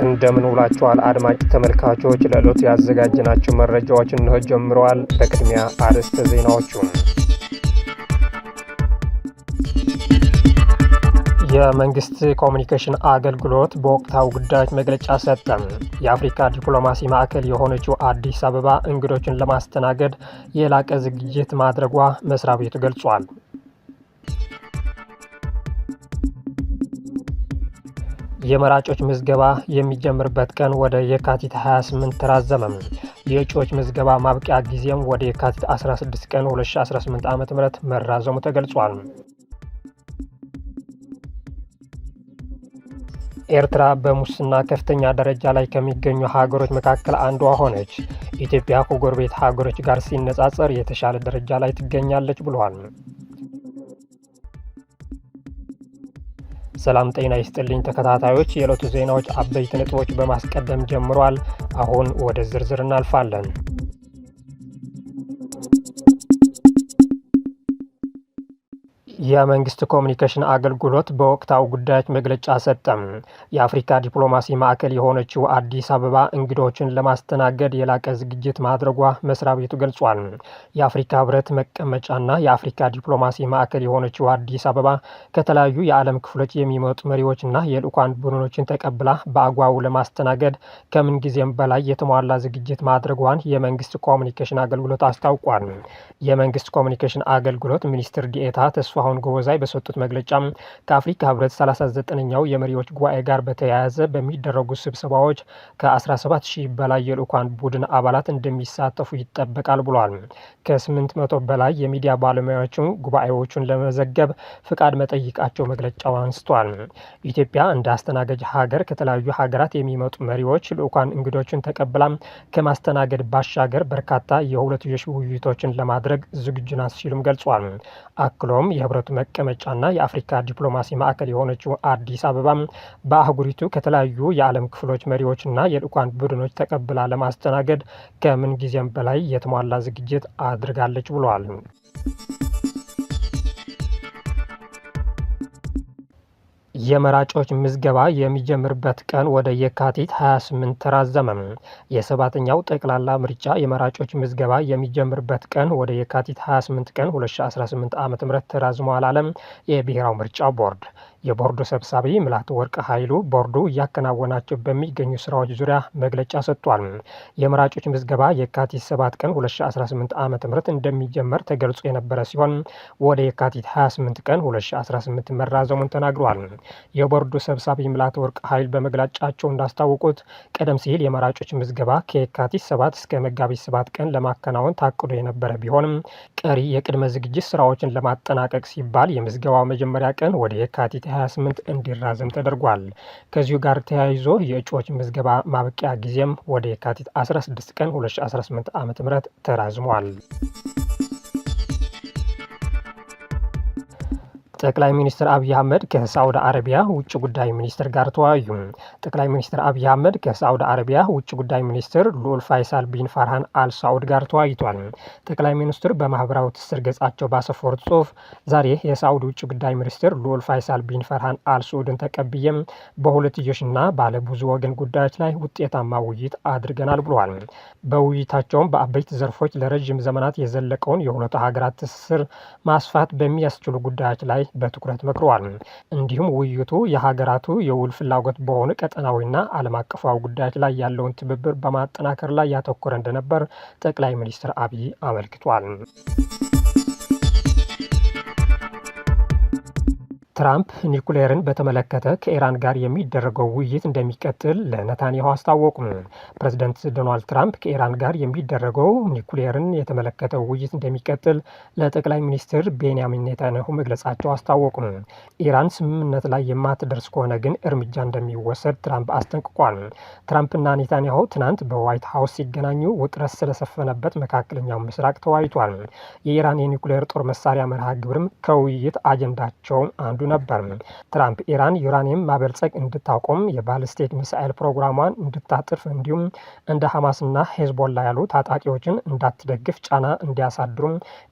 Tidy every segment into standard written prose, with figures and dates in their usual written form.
እንደምን ውላችኋል አድማጭ ተመልካቾች፣ ለዕለቱ ያዘጋጀናቸው መረጃዎች እነሆ ጀምረዋል። በቅድሚያ አርዕስተ ዜናዎቹ። የመንግስት ኮሚኒኬሽን አገልግሎት በወቅታዊ ጉዳዮች መግለጫ ሰጠ። የአፍሪካ ዲፕሎማሲ ማዕከል የሆነችው አዲስ አበባ እንግዶችን ለማስተናገድ የላቀ ዝግጅት ማድረጓ መስሪያ ቤቱ ገልጿል። የመራጮች ምዝገባ የሚጀምርበት ቀን ወደ የካቲት 28 ተራዘመ። የእጩዎች ምዝገባ ማብቂያ ጊዜም ወደ የካቲት 16 ቀን 2018 ዓ.ም መራዘሙ ተገልጿል። ኤርትራ በሙስና ከፍተኛ ደረጃ ላይ ከሚገኙ ሀገሮች መካከል አንዷ ሆነች። ኢትዮጵያ ከጎረቤት ሀገሮች ጋር ሲነጻጸር የተሻለ ደረጃ ላይ ትገኛለች ብሏል። ሰላም ጤና ይስጥልኝ ተከታታዮች፣ የዕለቱ ዜናዎች አበይት ነጥቦች በማስቀደም ጀምሯል። አሁን ወደ ዝርዝር እናልፋለን። የመንግስት ኮሚኒኬሽን አገልግሎት በወቅታዊ ጉዳዮች መግለጫ ሰጠ። የአፍሪካ ዲፕሎማሲ ማዕከል የሆነችው አዲስ አበባ እንግዶችን ለማስተናገድ የላቀ ዝግጅት ማድረጓ መስሪያ ቤቱ ገልጿል። የአፍሪካ ህብረት መቀመጫና የአፍሪካ ዲፕሎማሲ ማዕከል የሆነችው አዲስ አበባ ከተለያዩ የዓለም ክፍሎች የሚመጡ መሪዎችና የልዑካን ቡድኖችን ተቀብላ በአግባቡ ለማስተናገድ ከምን ጊዜም በላይ የተሟላ ዝግጅት ማድረጓን የመንግስት ኮሚኒኬሽን አገልግሎት አስታውቋል። የመንግስት ኮሚኒኬሽን አገልግሎት ሚኒስትር ዲኤታ ተስፋሁን ጎበዛይ በሰጡት መግለጫ ከአፍሪካ ህብረት 39ኛው የመሪዎች ጉባኤ ጋር በተያያዘ በሚደረጉ ስብሰባዎች ከ17,000 በላይ የልዑካን ቡድን አባላት እንደሚሳተፉ ይጠበቃል ብሏል። ከ800 በላይ የሚዲያ ባለሙያዎችን ጉባኤዎቹን ለመዘገብ ፍቃድ መጠየቃቸው መግለጫው አንስቷል። ኢትዮጵያ እንደ አስተናጋጅ ሀገር ከተለያዩ ሀገራት የሚመጡ መሪዎች ልዑካን እንግዶችን ተቀብላ ከማስተናገድ ባሻገር በርካታ የሁለትዮሽ ውይይቶችን ለማድረግ ዝግጁ ናት ሲሉም ገልጿል። አክሎም የህብረቱ መቀመጫና የአፍሪካ ዲፕሎማሲ ማዕከል የሆነችው አዲስ አበባ በአህጉሪቱ ከተለያዩ የዓለም ክፍሎች መሪዎችና የልዑካን ቡድኖች ተቀብላ ለማስተናገድ ከምን ጊዜም በላይ የተሟላ ዝግጅት አድርጋለች ብሏል። የመራጮች ምዝገባ የሚጀምርበት ቀን ወደ የካቲት 28 ተራዘመ። የሰባተኛው ጠቅላላ ምርጫ የመራጮች ምዝገባ የሚጀምርበት ቀን ወደ የካቲት 28 ቀን 2018 ዓ.ም ተራዝሟል አለ የብሔራዊ ምርጫ ቦርድ። የቦርዱ ሰብሳቢ ምላትወርቅ ኃይሉ ቦርዱ እያከናወናቸው በሚገኙ ስራዎች ዙሪያ መግለጫ ሰጥቷል። የመራጮች ምዝገባ የካቲት 7 ቀን 2018 ዓ.ም እንደሚጀመር ተገልጾ የነበረ ሲሆን ወደ የካቲት 28 ቀን 2018 መራዘሙን ተናግሯል። የቦርዱ ሰብሳቢ ምላትወርቅ ኃይል በመግለጫቸው እንዳስታወቁት ቀደም ሲል የመራጮች ምዝገባ ከየካቲት 7 እስከ መጋቢት 7 ቀን ለማከናወን ታቅዶ የነበረ ቢሆንም ቀሪ የቅድመ ዝግጅት ስራዎችን ለማጠናቀቅ ሲባል የምዝገባው መጀመሪያ ቀን ወደ የካቲት 28 እንዲራዘም ተደርጓል። ከዚሁ ጋር ተያይዞ የእጩዎች ምዝገባ ማብቂያ ጊዜም ወደ የካቲት 16 ቀን 2018 ዓ.ም ተራዝሟል። ጠቅላይ ሚኒስትር አብይ አህመድ ከሳዑዲ አረቢያ ውጭ ጉዳይ ሚኒስትር ጋር ተወያዩ። ጠቅላይ ሚኒስትር አብይ አህመድ ከሳዑዲ አረቢያ ውጭ ጉዳይ ሚኒስትር ልዑል ፋይሳል ቢን ፋርሃን አል ሳዑድ ጋር ተወያይቷል። ጠቅላይ ሚኒስትሩ በማህበራዊ ትስስር ገጻቸው ባሰፈሩት ጽሑፍ ዛሬ የሳዑዲ ውጭ ጉዳይ ሚኒስትር ልዑል ፋይሳል ቢን ፋርሃን አል ሳዑድን ተቀብዬም በሁለትዮሽና ባለ ብዙ ወገን ጉዳዮች ላይ ውጤታማ ውይይት አድርገናል ብለዋል። በውይይታቸውም በአበይት ዘርፎች ለረዥም ዘመናት የዘለቀውን የሁለቱ ሀገራት ትስስር ማስፋት በሚያስችሉ ጉዳዮች ላይ በትኩረት መክረዋል። እንዲሁም ውይይቱ የሀገራቱ የውል ፍላጎት በሆኑ ቀጠናዊና ዓለም አቀፋዊ ጉዳዮች ላይ ያለውን ትብብር በማጠናከር ላይ ያተኮረ እንደነበር ጠቅላይ ሚኒስትር አብይ አመልክቷል። ትራምፕ ኒኩሌርን በተመለከተ ከኢራን ጋር የሚደረገው ውይይት እንደሚቀጥል ለኔታንያሁ አስታወቁ። ፕሬዝዳንት ዶናልድ ትራምፕ ከኢራን ጋር የሚደረገው ኒኩሌርን የተመለከተ ውይይት እንደሚቀጥል ለጠቅላይ ሚኒስትር ቤንያሚን ኔታንያሁ መግለጻቸው አስታወቁ። ኢራን ስምምነት ላይ የማትደርስ ከሆነ ግን እርምጃ እንደሚወሰድ ትራምፕ አስጠንቅቋል። ትራምፕና ኔታንያሁ ትናንት በዋይት ሀውስ ሲገናኙ ውጥረት ስለሰፈነበት መካከለኛው ምስራቅ ተወያይቷል። የኢራን የኒኩሌር ጦር መሳሪያ መርሃ ግብርም ከውይይት አጀንዳቸው አንዱ ነበር። ትራምፕ ኢራን ዩራኒየም ማበልጸግ እንድታቆም፣ የባሊስቲክ ሚሳኤል ፕሮግራሟን እንድታጥፍ እንዲሁም እንደ ሐማስና ሄዝቦላ ያሉ ታጣቂዎችን እንዳትደግፍ ጫና እንዲያሳድሩ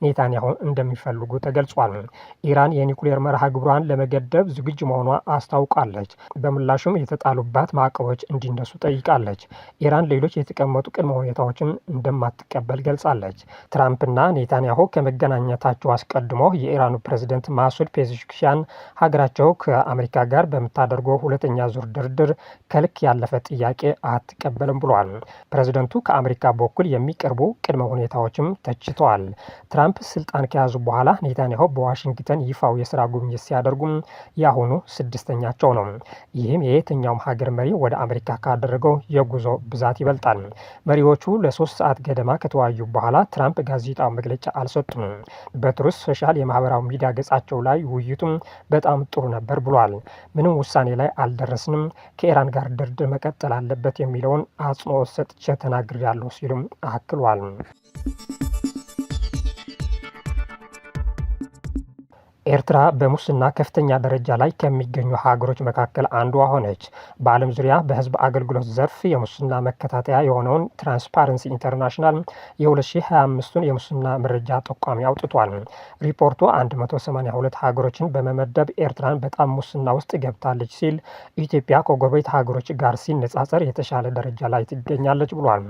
ኔታንያሁ እንደሚፈልጉ ተገልጿል። ኢራን የኒውክሌር መርሃ ግብሯን ለመገደብ ዝግጁ መሆኗ አስታውቃለች። በምላሹም የተጣሉባት ማዕቀቦች እንዲነሱ ጠይቃለች። ኢራን ሌሎች የተቀመጡ ቅድመ ሁኔታዎችን እንደማትቀበል ገልጻለች። ትራምፕና ኔታንያሁ ከመገናኘታቸው አስቀድሞ የኢራኑ ፕሬዝደንት ማሱድ ፔዜሽኪያን ሀገራቸው ከአሜሪካ ጋር በምታደርገው ሁለተኛ ዙር ድርድር ከልክ ያለፈ ጥያቄ አትቀበልም ብሏል። ፕሬዝደንቱ ከአሜሪካ በኩል የሚቀርቡ ቅድመ ሁኔታዎችም ተችተዋል። ትራምፕ ስልጣን ከያዙ በኋላ ኔታንያሁ በዋሽንግተን ይፋው የስራ ጉብኝት ሲያደርጉም የአሁኑ ስድስተኛቸው ነው። ይህም የየትኛውም ሀገር መሪ ወደ አሜሪካ ካደረገው የጉዞ ብዛት ይበልጣል። መሪዎቹ ለ3 ሰዓት ገደማ ከተወያዩ በኋላ ትራምፕ ጋዜጣዊ መግለጫ አልሰጡም። በትሩዝ ሶሻል የማህበራዊ ሚዲያ ገጻቸው ላይ ውይይቱም በጣም ጥሩ ነበር ብሏል። ምንም ውሳኔ ላይ አልደረስንም፣ ከኢራን ጋር ድርድር መቀጠል አለበት የሚለውን አጽንኦት ሰጥቼ ተናግሬያለሁ ሲሉም አክሏል። ኤርትራ በሙስና ከፍተኛ ደረጃ ላይ ከሚገኙ ሀገሮች መካከል አንዷ ሆነች። በዓለም ዙሪያ በህዝብ አገልግሎት ዘርፍ የሙስና መከታተያ የሆነውን ትራንስፓረንሲ ኢንተርናሽናል የ2025ቱን የሙስና መረጃ ጠቋሚ አውጥቷል። ሪፖርቱ 182 ሀገሮችን በመመደብ ኤርትራን በጣም ሙስና ውስጥ ገብታለች ሲል፣ ኢትዮጵያ ከጎረቤት ሀገሮች ጋር ሲነጻጸር የተሻለ ደረጃ ላይ ትገኛለች ብሏል።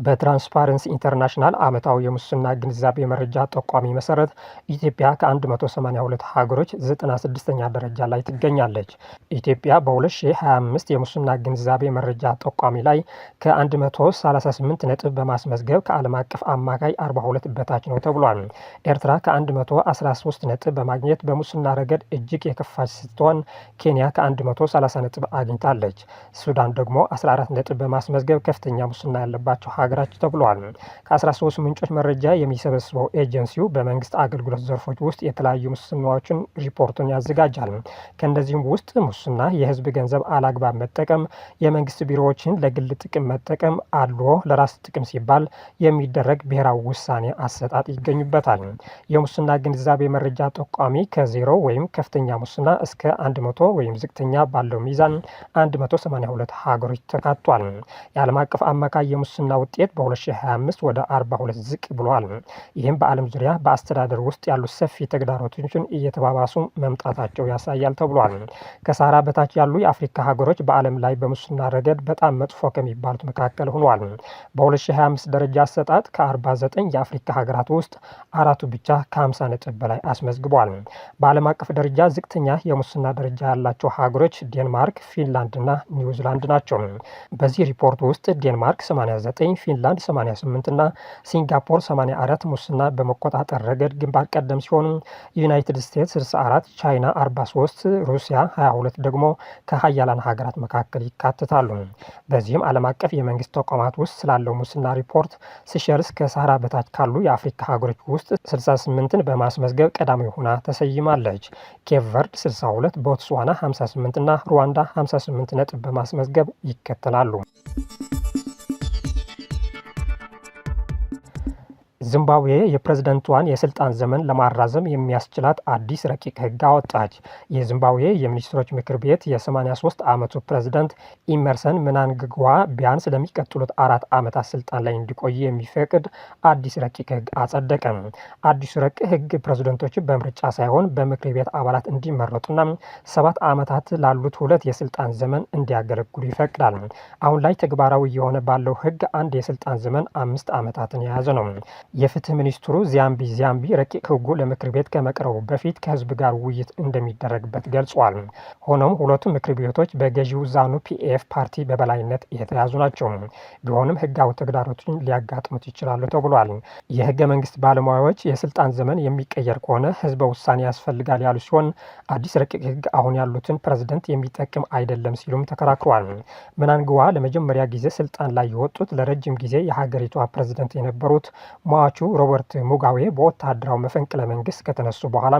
በትራንስፓረንሲ ኢንተርናሽናል ዓመታዊ የሙስና ግንዛቤ መረጃ ጠቋሚ መሰረት ኢትዮጵያ ከ182 ሀገሮች 96ኛ ደረጃ ላይ ትገኛለች። ኢትዮጵያ በ2025 የሙስና ግንዛቤ መረጃ ጠቋሚ ላይ ከ138 ነጥብ በማስመዝገብ ከዓለም አቀፍ አማካይ 42 በታች ነው ተብሏል። ኤርትራ ከ113 ነጥብ በማግኘት በሙስና ረገድ እጅግ የከፋች ስትሆን ኬንያ ከ130 ነጥብ አግኝታለች። ሱዳን ደግሞ 14 ነጥብ በማስመዝገብ ከፍተኛ ሙስና ያለባቸው ሀገራች ተብሏል። ከ13 ምንጮች መረጃ የሚሰበስበው ኤጀንሲው በመንግስት አገልግሎት ዘርፎች ውስጥ የተለያዩ ሙስና ሪፖርቱን ያዘጋጃል። ከእነዚህም ውስጥ ሙስና፣ የህዝብ ገንዘብ አላግባብ መጠቀም፣ የመንግስት ቢሮዎችን ለግል ጥቅም መጠቀም፣ አድልዎ፣ ለራስ ጥቅም ሲባል የሚደረግ ብሔራዊ ውሳኔ አሰጣጥ ይገኙበታል። የሙስና ግንዛቤ መረጃ ጠቋሚ ከ0 ወይም ከፍተኛ ሙስና እስከ 100 ወይም ዝቅተኛ ባለው ሚዛን 182 ሀገሮች ተካቷል። የዓለም አቀፍ አማካይ የሙስና ውጤት በ2025 ወደ 42 ዝቅ ብሏል። ይህም በዓለም ዙሪያ በአስተዳደር ውስጥ ያሉ ሰፊ ተግዳሮቶችን እየተባባሱ መምጣታቸው ያሳያል ተብሏል። ከሳህራ በታች ያሉ የአፍሪካ ሀገሮች በዓለም ላይ በሙስና ረገድ በጣም መጥፎ ከሚባሉት መካከል ሆኗል። በ2025 ደረጃ አሰጣጥ ከ49 የአፍሪካ ሀገራት ውስጥ አራቱ ብቻ ከ50 ነጥብ በላይ አስመዝግቧል። በዓለም አቀፍ ደረጃ ዝቅተኛ የሙስና ደረጃ ያላቸው ሀገሮች ዴንማርክ፣ ፊንላንድ እና ኒውዚላንድ ናቸው። በዚህ ሪፖርት ውስጥ ዴንማርክ 89፣ ፊንላንድ 88 እና ሲንጋፖር 84 ሙስና በመቆጣጠር ረገድ ግንባር ቀደም ሲሆኑ ዩናይትድ ስቴትስ 64፣ ቻይና 43፣ ሩሲያ 22 ደግሞ ከሀያላን ሀገራት መካከል ይካተታሉ። በዚህም ዓለም አቀፍ የመንግስት ተቋማት ውስጥ ስላለው ሙስና ሪፖርት ሲሸልስ ከሳህራ በታች ካሉ የአፍሪካ ሀገሮች ውስጥ 68ን በማስመዝገብ ቀዳሚ ሆና ተሰይማለች። ኬፕ ቨርድ 62፣ ቦትስዋና 58 እና ሩዋንዳ 58 ነጥብ በማስመዝገብ ይከተላሉ። ዚምባብዌ የፕሬዝደንቷን የስልጣን ዘመን ለማራዘም የሚያስችላት አዲስ ረቂቅ ህግ አወጣች። የዚምባብዌ የሚኒስትሮች ምክር ቤት የ83 ዓመቱ ፕሬዝደንት ኢመርሰን ምናንግጓ ቢያንስ ለሚቀጥሉት 4 ዓመታት ስልጣን ላይ እንዲቆይ የሚፈቅድ አዲስ ረቂቅ ህግ አጸደቀ። አዲሱ ረቂቅ ህግ ፕሬዝደንቶች በምርጫ ሳይሆን በምክር ቤት አባላት እንዲመረጡና 7 ዓመታት ላሉት 2 የስልጣን ዘመን እንዲያገለግሉ ይፈቅዳል። አሁን ላይ ተግባራዊ የሆነ ባለው ህግ አንድ የስልጣን ዘመን 5 ዓመታትን የያዘ ነው። የፍትህ ሚኒስትሩ ዚያምቢ ረቂቅ ህጉ ለምክር ቤት ከመቅረቡ በፊት ከህዝብ ጋር ውይይት እንደሚደረግበት ገልጿል። ሆኖም ሁለቱ ምክር ቤቶች በገዢው ዛኑ ፒኤፍ ፓርቲ በበላይነት የተያዙ ናቸው። ቢሆንም ህጋዊ ተግዳሮቶችን ሊያጋጥሙት ይችላሉ ተብሏል። የህገ መንግስት ባለሙያዎች የስልጣን ዘመን የሚቀየር ከሆነ ህዝበ ውሳኔ ያስፈልጋል ያሉ ሲሆን አዲስ ረቂቅ ህግ አሁን ያሉትን ፕሬዝደንት የሚጠቅም አይደለም ሲሉም ተከራክሯል። ምናንግዋ ለመጀመሪያ ጊዜ ስልጣን ላይ የወጡት ለረጅም ጊዜ የሀገሪቷ ፕሬዝደንት የነበሩት ሟቹ ሮበርት ሙጋቤ በወታደራዊ መፈንቅለ መንግስት ከተነሱ በኋላ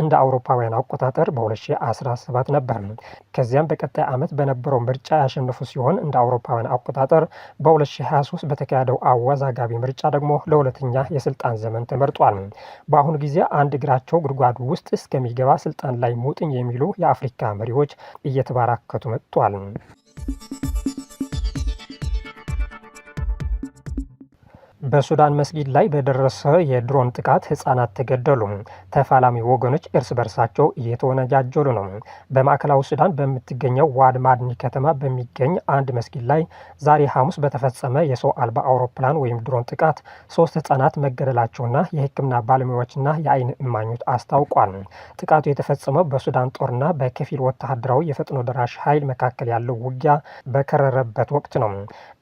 እንደ አውሮፓውያን አቆጣጠር በ2017 ነበር። ከዚያም በቀጣይ ዓመት በነበረው ምርጫ ያሸነፉ ሲሆን እንደ አውሮፓውያን አቆጣጠር በ2023 በተካሄደው አወዛጋቢ ምርጫ ደግሞ ለሁለተኛ የስልጣን ዘመን ተመርጧል። በአሁኑ ጊዜ አንድ እግራቸው ጉድጓዱ ውስጥ እስከሚገባ ስልጣን ላይ ሙጥኝ የሚሉ የአፍሪካ መሪዎች እየተበራከቱ መጥቷል። በሱዳን መስጊድ ላይ በደረሰ የድሮን ጥቃት ህጻናት ተገደሉ። ተፋላሚ ወገኖች እርስ በርሳቸው እየተወነጃጀሉ ነው። በማዕከላዊ ሱዳን በምትገኘው ዋድ ማድኒ ከተማ በሚገኝ አንድ መስጊድ ላይ ዛሬ ሐሙስ በተፈጸመ የሰው አልባ አውሮፕላን ወይም ድሮን ጥቃት 3 ህጻናት መገደላቸውና የሕክምና ባለሙያዎችና የአይን እማኞች አስታውቋል። ጥቃቱ የተፈጸመው በሱዳን ጦርና በከፊል ወታደራዊ የፈጥኖ ደራሽ ኃይል መካከል ያለው ውጊያ በከረረበት ወቅት ነው።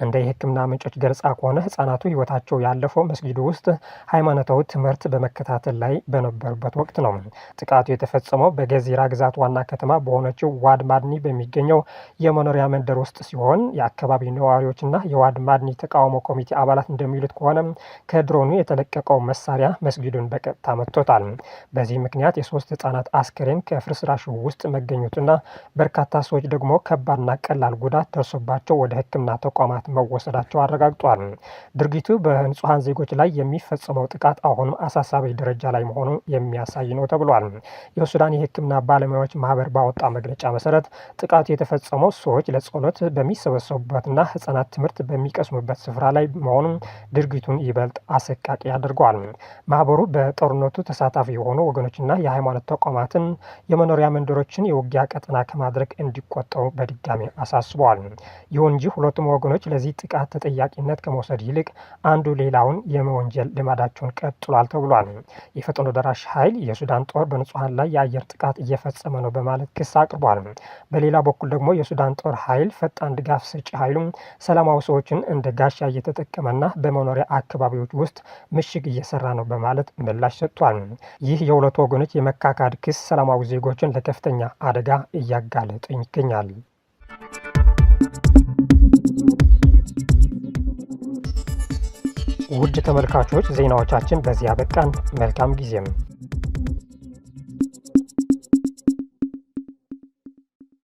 እንደ የሕክምና ምንጮች ገለጻ ከሆነ ህጻናቱ ህይወታቸው ያለፈው መስጊዱ ውስጥ ሃይማኖታዊ ትምህርት በመከታተል ላይ በነበሩበት ወቅት ነው። ጥቃቱ የተፈጸመው በገዚራ ግዛት ዋና ከተማ በሆነችው ዋድ ማድኒ በሚገኘው የመኖሪያ መንደር ውስጥ ሲሆን የአካባቢ ነዋሪዎችና የዋድ ማድኒ ተቃውሞ ኮሚቴ አባላት እንደሚሉት ከሆነ ከድሮኑ የተለቀቀው መሳሪያ መስጊዱን በቀጥታ መጥቶታል። በዚህ ምክንያት የ3 ህጻናት አስክሬን ከፍርስራሹ ውስጥ መገኘቱና በርካታ ሰዎች ደግሞ ከባድና ቀላል ጉዳት ደርሶባቸው ወደ ሕክምና ተቋማት መወሰዳቸው አረጋግጧል። ድርጊቱ በንጹሃን ዜጎች ላይ የሚፈጸመው ጥቃት አሁንም አሳሳቢ ደረጃ ላይ መሆኑን የሚያሳይ ነው ተብሏል። የሱዳን የሕክምና ባለሙያዎች ማህበር ባወጣ መግለጫ መሰረት ጥቃቱ የተፈጸመው ሰዎች ለጸሎት በሚሰበሰቡበትና ህጻናት ትምህርት በሚቀስሙበት ስፍራ ላይ መሆኑን ድርጊቱን ይበልጥ አሰቃቂ ያደርገዋል። ማህበሩ በጦርነቱ ተሳታፊ የሆኑ ወገኖችና የሃይማኖት ተቋማትን የመኖሪያ መንደሮችን የውጊያ ቀጠና ከማድረግ እንዲቆጠሩ በድጋሚ አሳስበዋል። ይሁን እንጂ ሁለቱም ወገኖች ለዚህ ጥቃት ተጠያቂነት ከመውሰድ ይልቅ አንዱ ሌላውን የመወንጀል ልማዳቸውን ቀጥሏል ተብሏል። የፈጥኖ ደራሽ ኃይል የሱዳን ጦር በንጹሃን ላይ የአየር ጥቃት እየፈጸመ ነው በማለት ክስ አቅርቧል። በሌላ በኩል ደግሞ የሱዳን ጦር ኃይል ፈጣን ድጋፍ ሰጪ ኃይሉም ሰላማዊ ሰዎችን እንደ ጋሻ እየተጠቀመና በመኖሪያ አካባቢዎች ውስጥ ምሽግ እየሰራ ነው በማለት ምላሽ ሰጥቷል። ይህ የሁለቱ ወገኖች የመካካድ ክስ ሰላማዊ ዜጎችን ለከፍተኛ አደጋ እያጋለጠ ይገኛል። ውድ ተመልካቾች ዜናዎቻችን በዚህ አበቃን። መልካም ጊዜም